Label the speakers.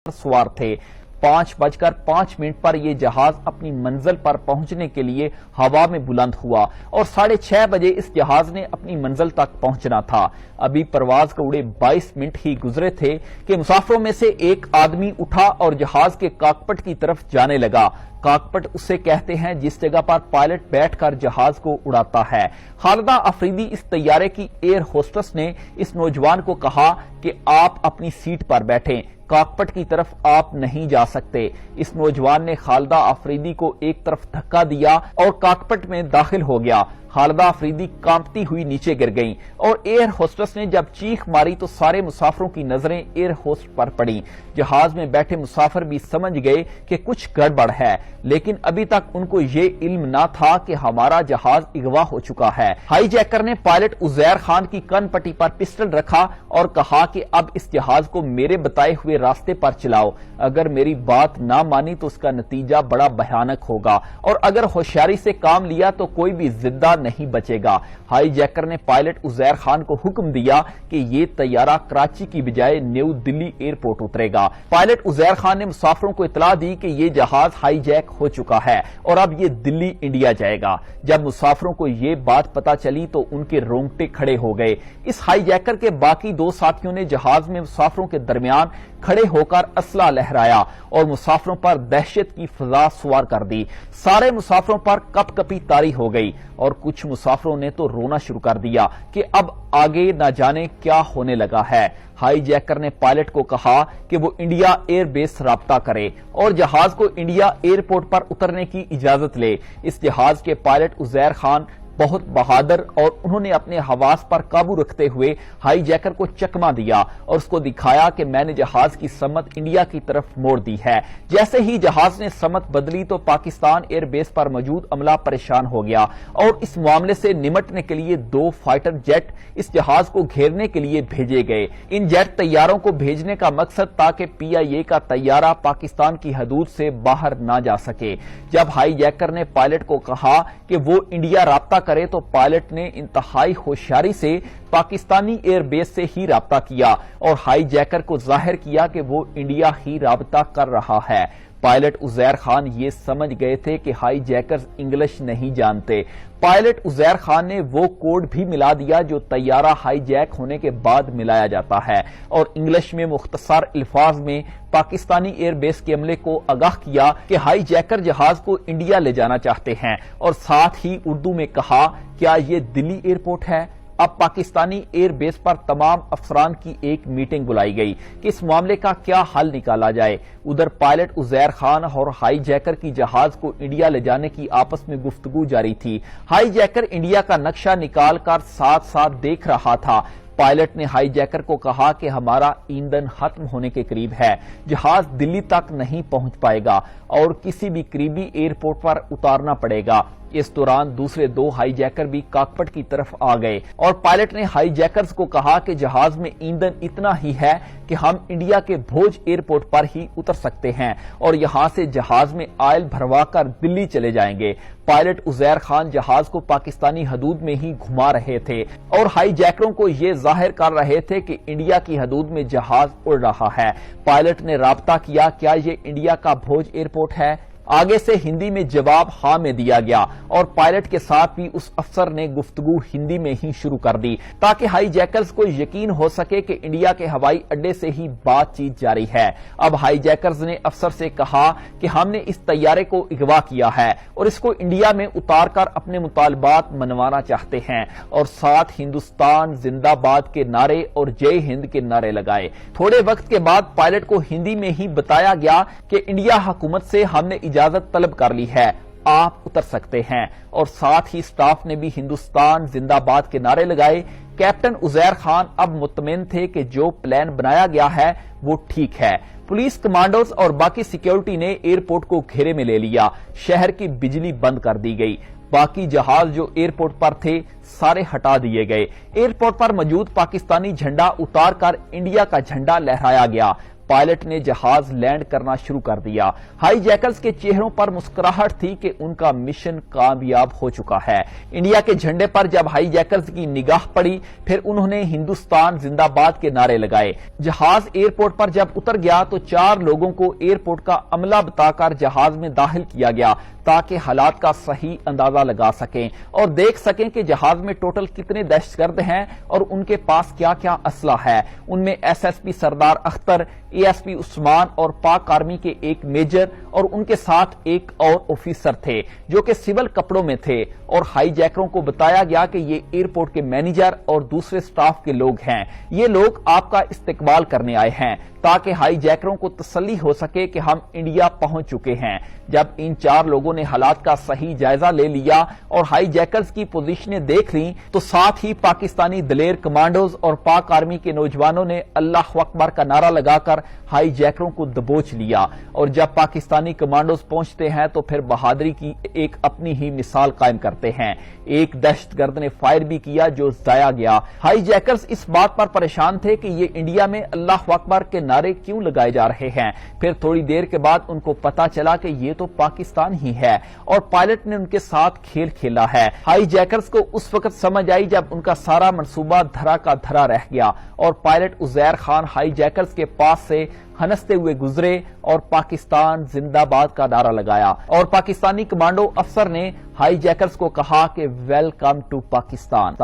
Speaker 1: سوار تھے۔ 5:05 پر یہ جہاز اپنی منزل پر پہنچنے کے لیے ہوا میں بلند ہوا اور 6:30 بجے اس جہاز نے اپنی منزل تک پہنچنا تھا۔ ابھی پرواز کو اڑے 22 منٹ ہی گزرے تھے کہ مسافروں میں سے ایک آدمی اٹھا اور جہاز کے کاکپٹ کی طرف جانے لگا۔ کاکپٹ اسے کہتے ہیں جس جگہ پر پائلٹ بیٹھ کر جہاز کو اڑاتا ہے۔ خالدہ آفریدی اس طیارے کی ایئر ہوسٹس نے اس نوجوان کو کہا کہ آپ اپنی سیٹ پر بیٹھیں، کاکپٹ کی طرف آپ نہیں جا سکتے۔ اس نوجوان نے خالدہ آفریدی کو ایک طرف دھکا دیا اور کاکپٹ میں داخل ہو گیا۔ خالدہ آفریدی کانپتی ہوئی نیچے گر گئیں اور ایئر ہوسٹس نے جب چیخ ماری تو سارے مسافروں کی نظریں ایئر ہوسٹ پر پڑیں۔ جہاز میں بیٹھے مسافر بھی سمجھ گئے کہ کچھ گڑبڑ ہے، لیکن ابھی تک ان کو یہ علم نہ تھا کہ ہمارا جہاز اغوا ہو چکا ہے۔ ہائی جیکر نے پائلٹ عزیر خان کی کن پٹی پر پسٹل رکھا اور کہا کہ اب اس جہاز کو میرے بتائے ہوئے راستے پر چلاؤ۔ اگر میری بات نہ مانی تو اس کا نتیجہ بڑا بھیانک ہوگا اور اگر ہوشیاری سے کام لیا تو کوئی بھی زندہ نہیں بچے گا۔ ہائی جیکر نے پائلٹ عزیر خان کو حکم دیا کہ یہ طیارہ کراچی کی بجائے نیو دلی ایئرپورٹ اترے گا۔ پائلٹ عزیر خان نے مسافروں کو اطلاع دی کہ یہ جہاز ہائی جیک ہو چکا ہے اور اب یہ دلی انڈیا جائے گا۔ جب مسافروں کو یہ بات پتا چلی تو ان کے رونگٹے کھڑے ہو گئے۔ اس ہائی جیکر کے باقی 2 ساتھیوں نے جہاز میں مسافروں کے درمیان کھڑے ہو کر اسلحہ لہرایا اور مسافروں پر دہشت کی فضا سوار کر دی۔ سارے مسافروں پر کپ کپی طاری ہو گئی اور کچھ مسافروں نے تو رونا شروع کر دیا کہ اب آگے نہ جانے کیا ہونے لگا ہے۔ ہائی جیکر نے پائلٹ کو کہا کہ وہ انڈیا ایئر بیس سے رابطہ کرے اور جہاز کو انڈیا ایئرپورٹ پر اترنے کی اجازت لے۔ اس جہاز کے پائلٹ عزیر خان بہت بہادر اور انہوں نے اپنے حواس پر قابو رکھتے ہوئے ہائی جیکر کو چکما دیا اور اس کو دکھایا کہ میں نے جہاز کی سمت انڈیا کی طرف موڑ دی ہے۔ جیسے ہی جہاز نے سمت بدلی تو پاکستان ایئر بیس پر موجود عملہ پریشان ہو گیا اور اس معاملے سے نمٹنے کے لیے 2 فائٹر جیٹ اس جہاز کو گھیرنے کے لیے بھیجے گئے۔ ان جیٹ طیاروں کو بھیجنے کا مقصد تاکہ PIA کا طیارہ پاکستان کی حدود سے باہر نہ جا سکے۔ جب ہائی جیکر نے پائلٹ کو کہا کہ وہ انڈیا رابطہ کرے تو پائلٹ نے انتہائی ہوشیاری سے پاکستانی ایئر بیس سے ہی رابطہ کیا اور ہائی جیکر کو ظاہر کیا کہ وہ انڈیا ہی رابطہ کر رہا ہے۔ پائلٹ عزیر خان یہ سمجھ گئے تھے کہ ہائی جیکرز انگلش نہیں جانتے۔ پائلٹ عزیر خان نے وہ کوڈ بھی ملا دیا جو طیارہ ہائی جیک ہونے کے بعد ملایا جاتا ہے اور انگلش میں مختصر الفاظ میں پاکستانی ایئر بیس کے عملے کو آگاہ کیا کہ ہائی جیکر جہاز کو انڈیا لے جانا چاہتے ہیں اور ساتھ ہی اردو میں کہا کیا یہ دلی ایئرپورٹ ہے۔ اب پاکستانی ایئر بیس پر تمام افسران کی ایک میٹنگ بلائی گئی کہ اس معاملے کا کیا حل نکالا جائے۔ ادھر پائلٹ عزیر خان اور ہائی جیکر کی جہاز کو انڈیا لے جانے کی آپس میں گفتگو جاری تھی۔ ہائی جیکر انڈیا کا نقشہ نکال کر ساتھ ساتھ دیکھ رہا تھا۔ پائلٹ نے ہائی جیکر کو کہا کہ ہمارا ایندھن ختم ہونے کے قریب ہے، جہاز دلی تک نہیں پہنچ پائے گا اور کسی بھی قریبی ایئرپورٹ پر اتارنا پڑے گا۔ اس دوران دوسرے 2 ہائی جیکر بھی کاکپٹ کی طرف آ گئے اور پائلٹ نے ہائی جیکرز کو کہا کہ جہاز میں ایندھن اتنا ہی ہے کہ ہم انڈیا کے بھوج ایئرپورٹ پر ہی اتر سکتے ہیں اور یہاں سے جہاز میں آئل بھروا کر دلی چلے جائیں گے۔ پائلٹ عزیر خان جہاز کو پاکستانی حدود میں ہی گھما رہے تھے اور ہائی جیکروں کو یہ ظاہر کر رہے تھے کہ انڈیا کی حدود میں جہاز اڑ رہا ہے۔ پائلٹ نے رابطہ کیا کیا یہ انڈیا کا بھوج ایئرپورٹ ہے۔ آگے سے ہندی میں جواب ہاں میں دیا گیا اور پائلٹ کے ساتھ بھی اس افسر نے گفتگو ہندی میں ہی شروع کر دی تاکہ ہائی جیکرز کو یقین ہو سکے کہ انڈیا کے ہوائی اڈے سے ہی بات چیت جاری ہے۔ اب ہائی جیکرز نے افسر سے کہا کہ ہم نے اس طیارے کو اغوا کیا ہے اور اس کو انڈیا میں اتار کر اپنے مطالبات منوانا چاہتے ہیں اور ساتھ ہندوستان زندہ باد کے نعرے اور جے ہند کے نعرے لگائے۔ تھوڑے وقت کے بعد پائلٹ کو ہندی میں ہی بتایا گیا کہ انڈیا حکومت سے ہم نے اجازت طلب کر لی ہے، آپ اتر سکتے ہیں اور ساتھ ہی سٹاف نے بھی ہندوستان زندہ باد کے نعرے لگائے۔ کیپٹن عزیر خان اب مطمئن تھے کہ جو پلان بنایا گیا ہے وہ ٹھیک ہے۔ پولیس کمانڈوز اور باقی سیکیورٹی نے ایئرپورٹ کو گھیرے میں لے لیا، شہر کی بجلی بند کر دی گئی، باقی جہاز جو ایئرپورٹ پر تھے سارے ہٹا دیے گئے۔ ایئرپورٹ پر موجود پاکستانی جھنڈا اتار کر انڈیا کا جھنڈا لہرایا گیا۔ پائلٹ نے جہاز لینڈ کرنا شروع کر دیا۔ ہائی جیکرز کے چہروں پر مسکراہٹ تھی کہ ان کا مشن کامیاب ہو چکا ہے۔ انڈیا کے جھنڈے پر جب ہائی جیکرز کی نگاہ پڑی، پھر انہوں نے ہندوستان زندہ باد کے نعرے لگائے۔ جہاز ایئرپورٹ پر جب اتر گیا تو 4 لوگوں کو ایئرپورٹ کا عملہ بتا کر جہاز میں داخل کیا گیا تاکہ حالات کا صحیح اندازہ لگا سکیں اور دیکھ سکیں کہ جہاز میں ٹوٹل کتنے دہشت گرد ہیں اور ان کے پاس کیا کیا اسلحہ ہے۔ ان میں S S P Sardar Akhtar, A S P عثمان اور پاک آرمی کے ایک میجر اور ان کے ساتھ ایک اور آفیسر تھے جو کہ سول کپڑوں میں تھے، اور ہائی جیکروں کو بتایا گیا کہ یہ ایئرپورٹ کے مینیجر اور دوسرے سٹاف کے لوگ ہیں، یہ لوگ آپ کا استقبال کرنے آئے ہیں تاکہ ہائی جیکروں کو تسلی ہو سکے کہ ہم انڈیا پہنچ چکے ہیں۔ جب ان 4 لوگوں نے حالات کا صحیح جائزہ لے لیا اور ہائی جیکرز کی پوزیشنیں دیکھ لیں تو ساتھ ہی پاکستانی دلیر کمانڈوز اور پاک آرمی کے نوجوانوں نے اللہ اکبر کا نعرہ لگا کر ہائی جیکروں کو دبوچ لیا، اور جب پاکستانی کمانڈوز پہنچتے ہیں تو پھر بہادری کی ایک اپنی ہی مثال قائم کرتے ہیں۔ ایک دہشت گرد نے فائر بھی کیا جو ضائع گیا۔ ہائی جیکرز اس بات پر پریشان تھے کہ یہ انڈیا میں اللہ اکبر کے نعرے کیوں لگائے جا رہے ہیں۔ پھر تھوڑی دیر کے بعد ان کو پتا چلا کہ یہ تو پاکستان ہی ہے اور پائلٹ نے ان کے ساتھ کھیل کھیلا ہے۔ ہائی جیکرز کو اس وقت سمجھ آئی جب ان کا سارا منصوبہ دھرا کا دھرا رہ گیا اور پائلٹ عزیر خان ہائی جیکرز کے پاس سے ہنستے ہوئے گزرے اور پاکستان زندہ باد کا نعرہ لگایا، اور پاکستانی کمانڈو افسر نے ہائی جیکرز کو کہا کہ ویلکم ٹو پاکستان۔